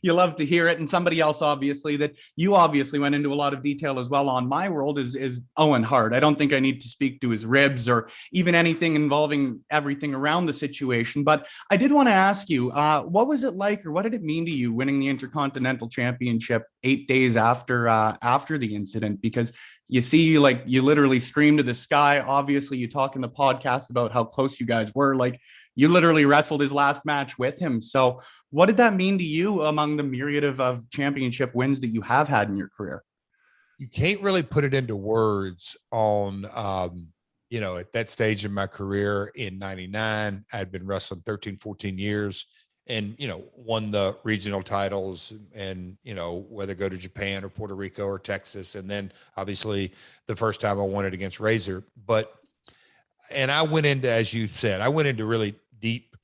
you love to hear it. And somebody else, obviously, that you obviously went into a lot of detail as well on my world is Owen Hart. I don't think I need to speak to his ribs or even anything involving everything around the situation. But I did want to ask you, what was it like, or what did it mean to you winning the Intercontinental Championship 8 days after the incident? Because you see, like, you literally scream to the sky. Obviously, you talk in the podcast about how close you guys were. Like, you literally wrestled his last match with him. So what did that mean to you among the myriad of championship wins that you have had in your career? You can't really put it into words on, at that stage in my career in 99, I'd been wrestling 13, 14 years and, won the regional titles and, whether go to Japan or Puerto Rico or Texas. And then obviously the first time I won it against Razor, and I went into, as you said, I went into really deep,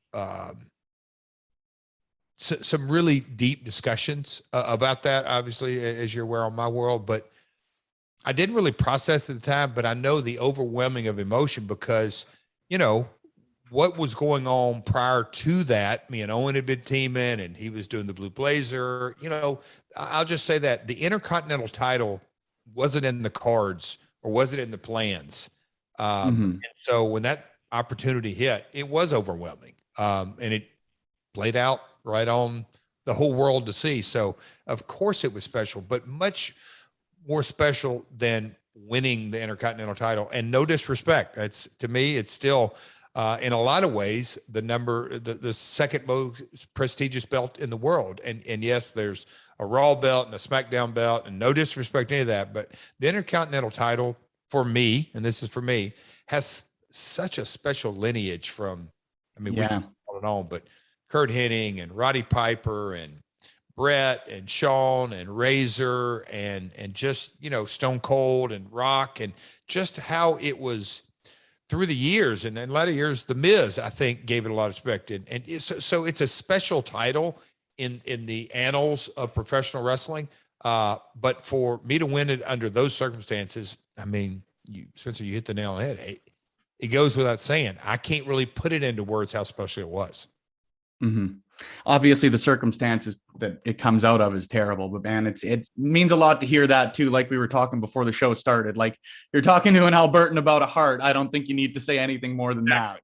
some really deep discussions about that, obviously, as you're aware on my world, but I didn't really process at the time, but I know the overwhelming of emotion because, what was going on prior to that. Me and Owen had been teaming and he was doing the Blue Blazer. I'll just say that the Intercontinental title wasn't in the cards or wasn't in the plans. And so when that opportunity hit, it was overwhelming. And it played out right on the whole world to see. So of course it was special, but much more special than winning the Intercontinental title. And no disrespect. To me, it's still, in a lot of ways, the second most prestigious belt in the world. And yes, there's a Raw belt and a SmackDown belt, and no disrespect to any of that, but the Intercontinental title for me, and this is for me, has such a special lineage from, we can call it on, but Kurt Hennig and Roddy Piper and Brett and Shawn and Razor and just, Stone Cold and Rock, and just how it was through the years, and in a lot of years, The Miz, I think, gave it a lot of respect. And so it's a special title in the annals of professional wrestling. But for me to win it under those circumstances, Spencer, you hit the nail on the head. It goes without saying. I can't really put it into words how special it was. Mm-hmm. Obviously, the circumstances that it comes out of is terrible, but man, it means a lot to hear that too. Like we were talking before the show started, like you're talking to an Albertan about a heart. I don't think you need to say anything more than that.